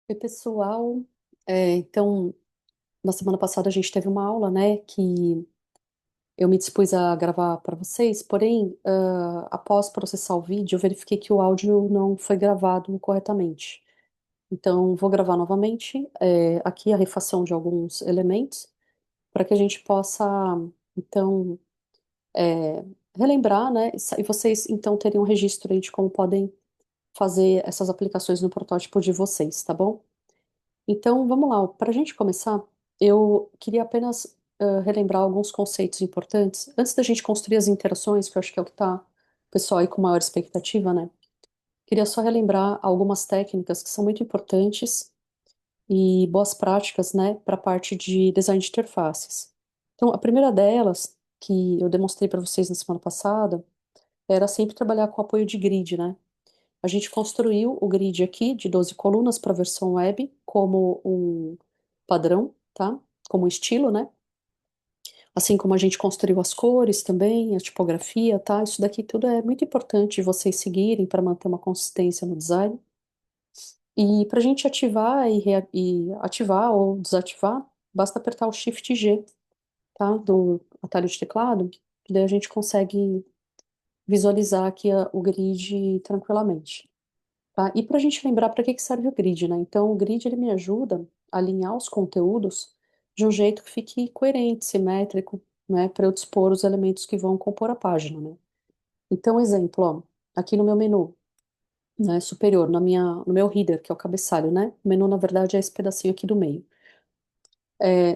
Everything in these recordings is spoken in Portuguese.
Oi, pessoal. Então, na semana passada a gente teve uma aula, né, que eu me dispus a gravar para vocês, porém, após processar o vídeo, eu verifiquei que o áudio não foi gravado corretamente. Então, vou gravar novamente, aqui a refação de alguns elementos, para que a gente possa, então, é, relembrar, né, e vocês, então, terem um registro aí de como podem fazer essas aplicações no protótipo de vocês, tá bom? Então, vamos lá. Para a gente começar, eu queria apenas relembrar alguns conceitos importantes. Antes da gente construir as interações, que eu acho que é o que está o pessoal aí com maior expectativa, né? Queria só relembrar algumas técnicas que são muito importantes e boas práticas, né, para a parte de design de interfaces. Então, a primeira delas, que eu demonstrei para vocês na semana passada, era sempre trabalhar com apoio de grid, né? A gente construiu o grid aqui de 12 colunas para a versão web como um padrão, tá? Como um estilo, né? Assim como a gente construiu as cores também, a tipografia, tá? Isso daqui tudo é muito importante vocês seguirem para manter uma consistência no design. E para a gente ativar e ativar ou desativar, basta apertar o Shift G, tá? Do atalho de teclado, que daí a gente consegue visualizar aqui o grid tranquilamente. Tá? E para a gente lembrar para que que serve o grid, né? Então, o grid ele me ajuda a alinhar os conteúdos de um jeito que fique coerente, simétrico, né? Para eu dispor os elementos que vão compor a página, né? Então, exemplo, ó, aqui no meu menu, né, superior, no meu header, que é o cabeçalho, né? O menu, na verdade, é esse pedacinho aqui do meio.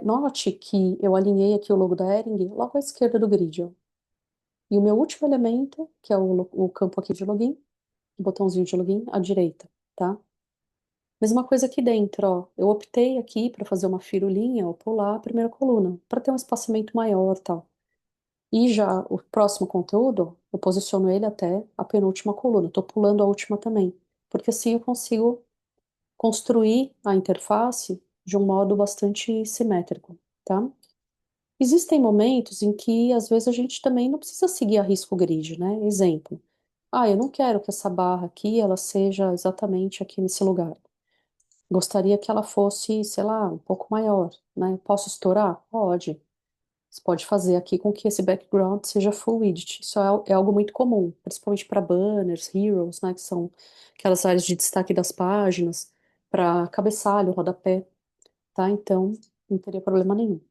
Note que eu alinhei aqui o logo da Hering logo à esquerda do grid, ó. E o meu último elemento, que é o campo aqui de login, o botãozinho de login, à direita, tá? Mesma coisa aqui dentro, ó. Eu optei aqui para fazer uma firulinha, ou pular a primeira coluna, para ter um espaçamento maior, tal. E já o próximo conteúdo, eu posiciono ele até a penúltima coluna. Estou pulando a última também, porque assim eu consigo construir a interface de um modo bastante simétrico, tá? Existem momentos em que às vezes a gente também não precisa seguir a risco grid, né? Exemplo. Ah, eu não quero que essa barra aqui ela seja exatamente aqui nesse lugar. Gostaria que ela fosse, sei lá, um pouco maior, né? Posso estourar? Pode. Você pode fazer aqui com que esse background seja full widget. Isso é algo muito comum, principalmente para banners, heroes, né? Que são aquelas áreas de destaque das páginas, para cabeçalho, rodapé, tá? Então, não teria problema nenhum.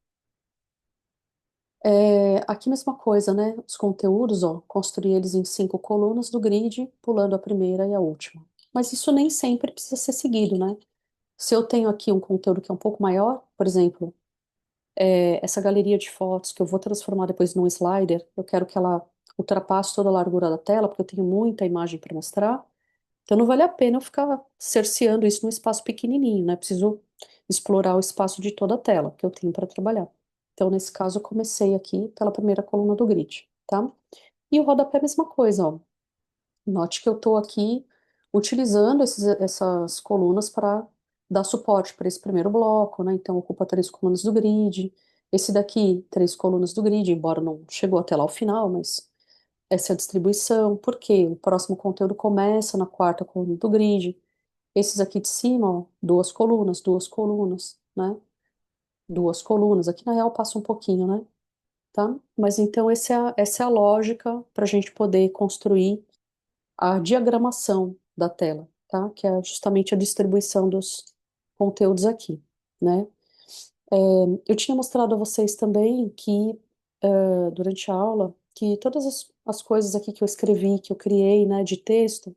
Aqui mesma coisa, né? Os conteúdos, ó, construir eles em 5 colunas do grid, pulando a primeira e a última. Mas isso nem sempre precisa ser seguido, né? Se eu tenho aqui um conteúdo que é um pouco maior, por exemplo, essa galeria de fotos que eu vou transformar depois num slider, eu quero que ela ultrapasse toda a largura da tela, porque eu tenho muita imagem para mostrar. Então não vale a pena eu ficar cerceando isso num espaço pequenininho, né? Preciso explorar o espaço de toda a tela que eu tenho para trabalhar. Então, nesse caso, eu comecei aqui pela primeira coluna do grid, tá? E o rodapé é a mesma coisa, ó. Note que eu estou aqui utilizando essas colunas para dar suporte para esse primeiro bloco, né? Então, ocupa 3 colunas do grid. Esse daqui, 3 colunas do grid, embora não chegou até lá ao final, mas essa é a distribuição. Por quê? O próximo conteúdo começa na quarta coluna do grid. Esses aqui de cima, ó, 2 colunas, né? 2 colunas. Aqui, na real, passa um pouquinho, né? Tá? Mas então, essa é a lógica para a gente poder construir a diagramação da tela, tá? Que é justamente a distribuição dos conteúdos aqui, né? É, eu tinha mostrado a vocês também que, durante a aula, que todas as coisas aqui que eu escrevi, que eu criei, né, de texto,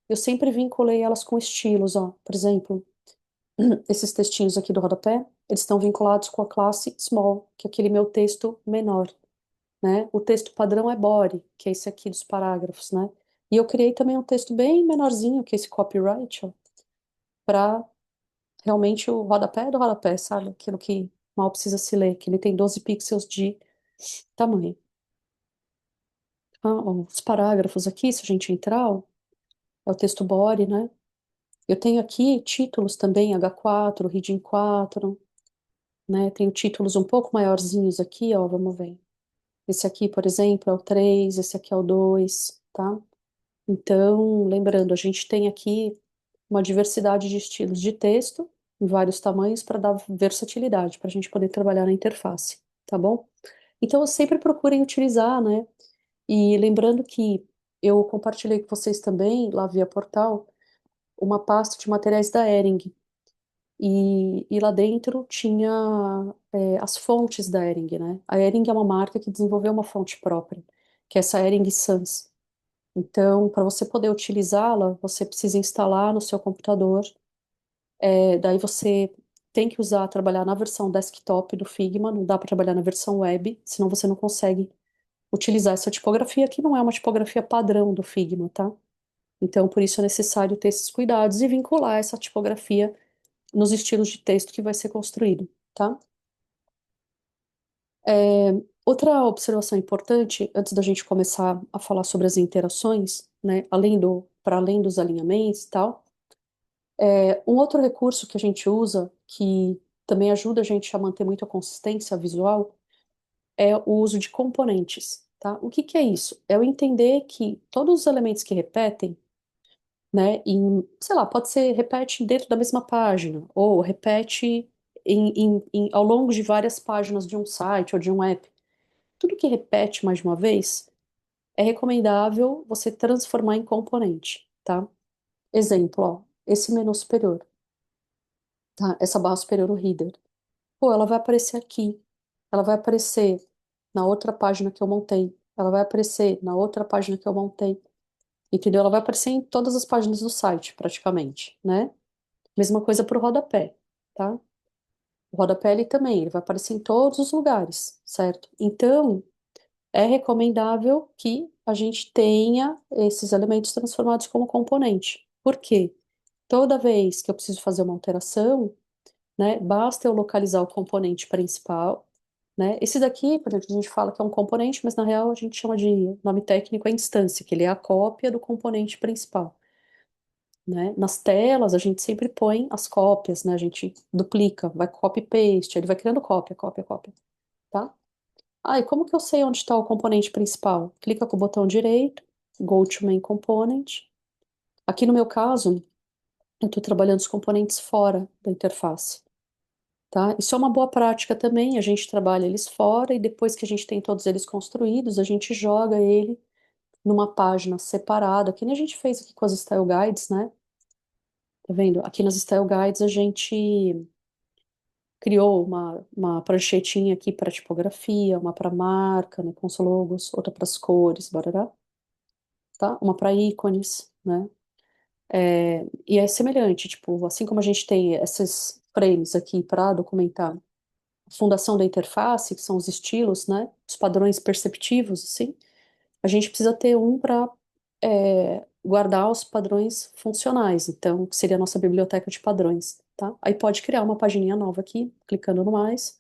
eu sempre vinculei elas com estilos, ó. Por exemplo, esses textinhos aqui do rodapé, eles estão vinculados com a classe small, que é aquele meu texto menor, né? O texto padrão é body, que é esse aqui dos parágrafos, né? E eu criei também um texto bem menorzinho, que é esse copyright, ó, para realmente o rodapé do rodapé, sabe? Aquilo que mal precisa se ler, que ele tem 12 pixels de tamanho. Ó, os parágrafos aqui, se a gente entrar, ó, é o texto body, né? Eu tenho aqui títulos também, H4, Reading 4, né? Tenho títulos um pouco maiorzinhos aqui, ó, vamos ver. Esse aqui, por exemplo, é o 3, esse aqui é o 2, tá? Então, lembrando, a gente tem aqui uma diversidade de estilos de texto, em vários tamanhos, para dar versatilidade, para a gente poder trabalhar na interface, tá bom? Então, sempre procurem utilizar, né? E lembrando que eu compartilhei com vocês também, lá via portal, uma pasta de materiais da Hering. E lá dentro tinha as fontes da Hering, né? A Hering é uma marca que desenvolveu uma fonte própria, que é essa Hering Sans. Então, para você poder utilizá-la, você precisa instalar no seu computador. Daí você tem que usar, trabalhar na versão desktop do Figma, não dá para trabalhar na versão web, senão você não consegue utilizar essa tipografia, que não é uma tipografia padrão do Figma, tá? Então, por isso é necessário ter esses cuidados e vincular essa tipografia nos estilos de texto que vai ser construído, tá? É, outra observação importante, antes da gente começar a falar sobre as interações, né, para além dos alinhamentos e tal, um outro recurso que a gente usa, que também ajuda a gente a manter muito a consistência visual, é o uso de componentes, tá? O que que é isso? É o entender que todos os elementos que repetem, né, sei lá, pode ser, repete dentro da mesma página, ou repete ao longo de várias páginas de um site ou de um app. Tudo que repete mais de uma vez, é recomendável você transformar em componente, tá? Exemplo, ó, esse menu superior, tá? Essa barra superior, o header. Pô, ela vai aparecer aqui, ela vai aparecer na outra página que eu montei, ela vai aparecer na outra página que eu montei, entendeu? Ela vai aparecer em todas as páginas do site, praticamente, né? Mesma coisa para o rodapé, tá? O rodapé ele também, ele vai aparecer em todos os lugares, certo? Então, é recomendável que a gente tenha esses elementos transformados como componente. Por quê? Toda vez que eu preciso fazer uma alteração, né, basta eu localizar o componente principal, né? Esse daqui, por exemplo, a gente fala que é um componente, mas na real a gente chama de nome técnico é instância, que ele é a cópia do componente principal, né? Nas telas a gente sempre põe as cópias, né? A gente duplica, vai copy paste, ele vai criando cópia, cópia, cópia, tá? Ah, e como que eu sei onde está o componente principal? Clica com o botão direito, Go to Main Component. Aqui no meu caso, eu estou trabalhando os componentes fora da interface, tá? Isso é uma boa prática também, a gente trabalha eles fora e depois que a gente tem todos eles construídos, a gente joga ele numa página separada, que nem a gente fez aqui com as Style Guides, né? Tá vendo? Aqui nas Style Guides a gente criou uma pranchetinha aqui para tipografia, uma para marca, né, com os logos, outra para as cores, barará, tá? Uma para ícones, né? E é semelhante, tipo, assim como a gente tem esses frames aqui para documentar a fundação da interface, que são os estilos, né? Os padrões perceptivos, assim, a gente precisa ter um para guardar os padrões funcionais, então, que seria a nossa biblioteca de padrões, tá? Aí pode criar uma pagininha nova aqui, clicando no mais,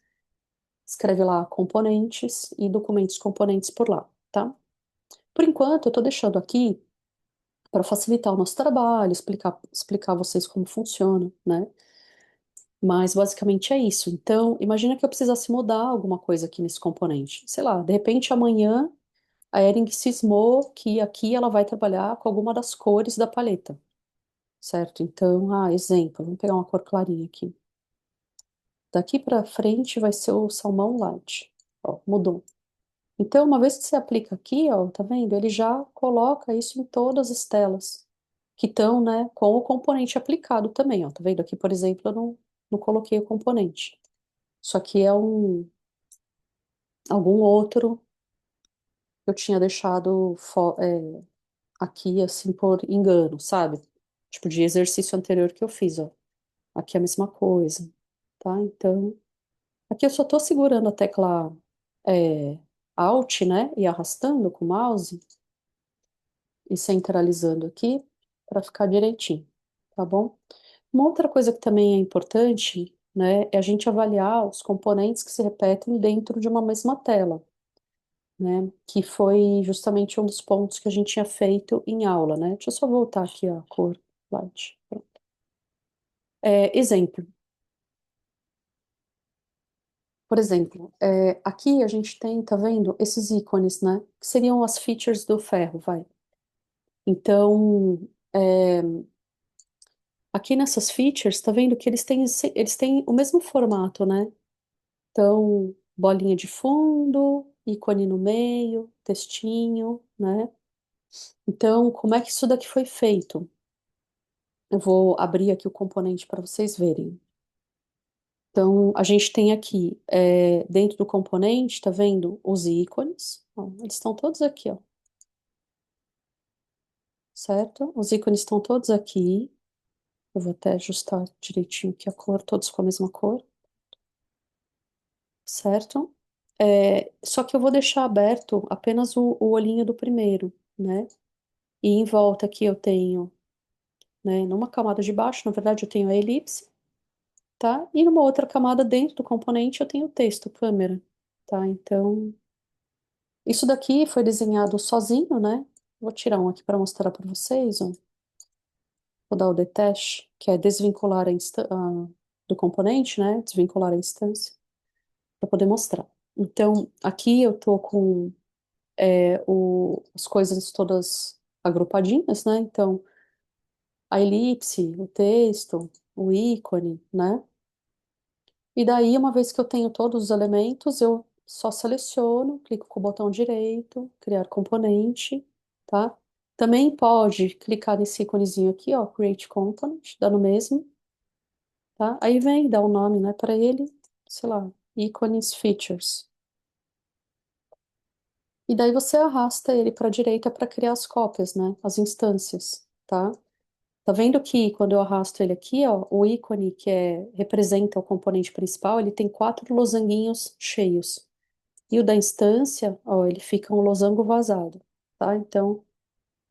escreve lá componentes e documentos componentes por lá, tá? Por enquanto, eu estou deixando aqui para facilitar o nosso trabalho, explicar a vocês como funciona, né? Mas basicamente é isso. Então, imagina que eu precisasse mudar alguma coisa aqui nesse componente. Sei lá, de repente amanhã a Ering cismou que aqui ela vai trabalhar com alguma das cores da paleta, certo? Então, exemplo, vamos pegar uma cor clarinha aqui. Daqui para frente vai ser o salmão light. Ó, mudou. Então, uma vez que você aplica aqui, ó, tá vendo? Ele já coloca isso em todas as telas que estão, né, com o componente aplicado também, ó. Tá vendo? Aqui, por exemplo, eu não coloquei o componente. Isso aqui é algum outro que eu tinha deixado aqui, assim, por engano, sabe? Tipo, de exercício anterior que eu fiz, ó. Aqui é a mesma coisa, tá? Então, aqui eu só tô segurando a tecla é, Alt, né, e arrastando com o mouse e centralizando aqui para ficar direitinho, tá bom? Uma outra coisa que também é importante, né, é a gente avaliar os componentes que se repetem dentro de uma mesma tela, né, que foi justamente um dos pontos que a gente tinha feito em aula, né? Deixa eu só voltar aqui a cor light. Pronto. Exemplo, por exemplo, aqui a gente tem, tá vendo, esses ícones, né, que seriam as features do ferro, vai. Então, Aqui nessas features, tá vendo que eles têm o mesmo formato, né? Então, bolinha de fundo, ícone no meio, textinho, né? Então, como é que isso daqui foi feito? Eu vou abrir aqui o componente para vocês verem. Então, a gente tem aqui, dentro do componente, tá vendo? Os ícones. Ó, eles estão todos aqui, ó, certo? Os ícones estão todos aqui. Eu vou até ajustar direitinho aqui a cor, todos com a mesma cor, certo? Só que eu vou deixar aberto apenas o olhinho do primeiro, né? E em volta aqui eu tenho, né, numa camada de baixo, na verdade, eu tenho a elipse, tá? E numa outra camada dentro do componente eu tenho o texto, câmera, tá? Então, isso daqui foi desenhado sozinho, né? Vou tirar um aqui para mostrar para vocês, ó. Vou dar o detach, que é desvincular do componente, né? Desvincular a instância, para poder mostrar. Então, aqui eu tô com as coisas todas agrupadinhas, né? Então, a elipse, o texto, o ícone, né? E daí, uma vez que eu tenho todos os elementos, eu só seleciono, clico com o botão direito, criar componente, tá? Também pode clicar nesse íconezinho aqui, ó, Create Component, dá no mesmo, tá? Aí vem, dá o nome, né, para ele, sei lá, ícones features. E daí você arrasta ele para a direita para criar as cópias, né, as instâncias, tá? Tá vendo que quando eu arrasto ele aqui, ó, o ícone representa o componente principal, ele tem quatro losanguinhos cheios. E o da instância, ó, ele fica um losango vazado, tá? Então,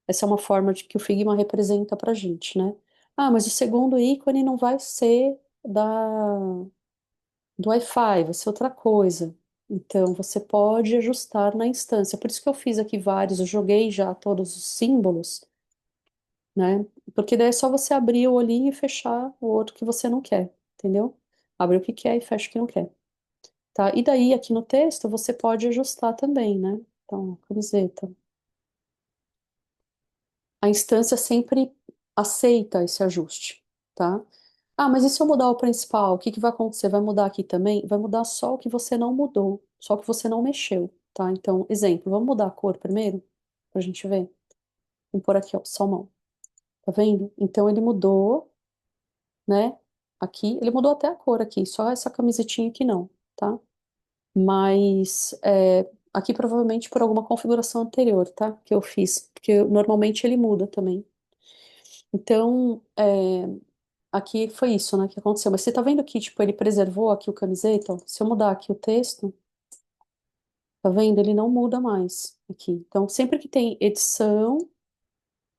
essa é uma forma de que o Figma representa pra gente, né? Ah, mas o segundo ícone não vai ser do Wi-Fi, vai ser outra coisa. Então, você pode ajustar na instância. Por isso que eu fiz aqui vários, eu joguei já todos os símbolos, né? Porque daí é só você abrir o olhinho e fechar o outro que você não quer, entendeu? Abre o que quer e fecha o que não quer, tá? E daí, aqui no texto, você pode ajustar também, né? Então, camiseta. A instância sempre aceita esse ajuste, tá? Ah, mas e se eu mudar o principal, o que que vai acontecer? Vai mudar aqui também? Vai mudar só o que você não mudou, só o que você não mexeu, tá? Então, exemplo, vamos mudar a cor primeiro, pra gente ver? Vamos pôr aqui, ó, salmão, tá vendo? Então, ele mudou, né? Aqui, ele mudou até a cor aqui, só essa camisetinha aqui não, tá? Mas, aqui provavelmente por alguma configuração anterior, tá? Que eu fiz, porque normalmente ele muda também. Então, aqui foi isso, né, que aconteceu. Mas você tá vendo que, tipo, ele preservou aqui o camiseta? Ó, se eu mudar aqui o texto, tá vendo? Ele não muda mais aqui. Então, sempre que tem edição,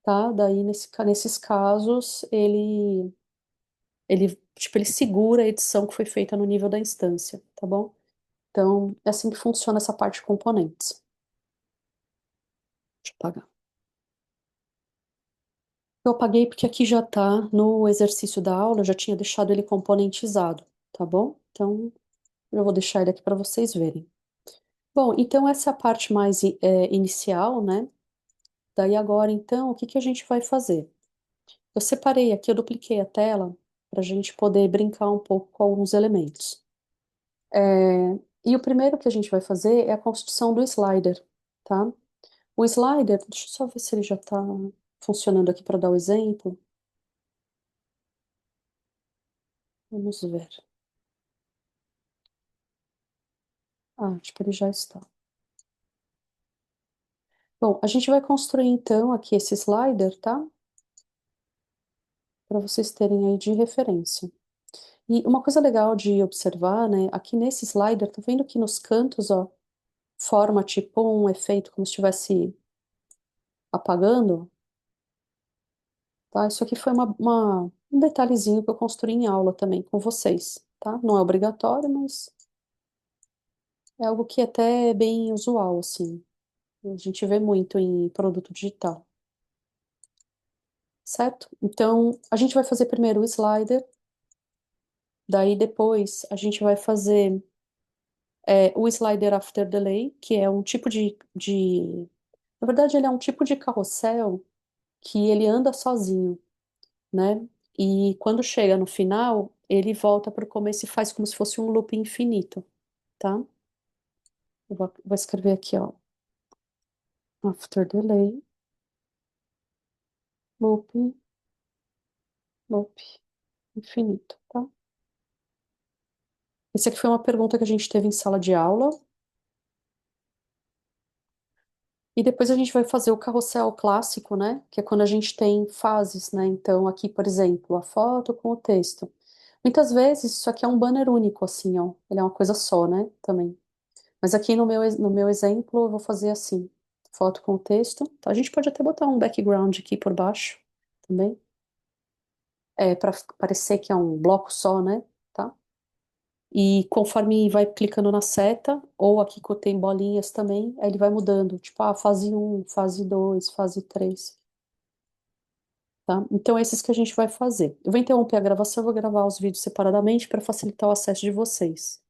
tá? Daí, nesses casos, tipo, ele segura a edição que foi feita no nível da instância, tá bom? Então, é assim que funciona essa parte de componentes. Deixa eu apagar. Eu apaguei porque aqui já tá no exercício da aula, eu já tinha deixado ele componentizado, tá bom? Então, eu vou deixar ele aqui para vocês verem. Bom, então essa é a parte mais inicial, né? Daí agora, então, o que que a gente vai fazer? Eu separei aqui, eu dupliquei a tela para a gente poder brincar um pouco com alguns elementos. E o primeiro que a gente vai fazer é a construção do slider, tá? O slider, deixa eu só ver se ele já está funcionando aqui para dar o exemplo. Vamos ver. Ah, tipo, ele já está. Bom, a gente vai construir então aqui esse slider, tá? Para vocês terem aí de referência. E uma coisa legal de observar, né? Aqui nesse slider, tá vendo que nos cantos, ó, forma tipo um efeito como se estivesse apagando, tá? Isso aqui foi um detalhezinho que eu construí em aula também com vocês, tá? Não é obrigatório, mas é algo que até é bem usual, assim. A gente vê muito em produto digital, certo? Então, a gente vai fazer primeiro o slider, daí depois a gente vai fazer o slider after delay, que é um tipo na verdade, ele é um tipo de carrossel que ele anda sozinho, né? E quando chega no final, ele volta para o começo e faz como se fosse um loop infinito, tá? Vou escrever aqui, ó. After delay, loop, loop infinito, tá? Esse aqui foi uma pergunta que a gente teve em sala de aula. E depois a gente vai fazer o carrossel clássico, né? Que é quando a gente tem fases, né? Então, aqui, por exemplo, a foto com o texto. Muitas vezes isso aqui é um banner único, assim, ó. Ele é uma coisa só, né? Também. Mas aqui no meu exemplo, eu vou fazer assim: foto com o texto. Tá? A gente pode até botar um background aqui por baixo também. Para parecer que é um bloco só, né? Tá? E conforme vai clicando na seta, ou aqui que tem bolinhas também, aí ele vai mudando. Tipo, fase um, fase 2, fase 3. Tá? Então, esses que a gente vai fazer. Eu vou interromper a gravação, eu vou gravar os vídeos separadamente para facilitar o acesso de vocês.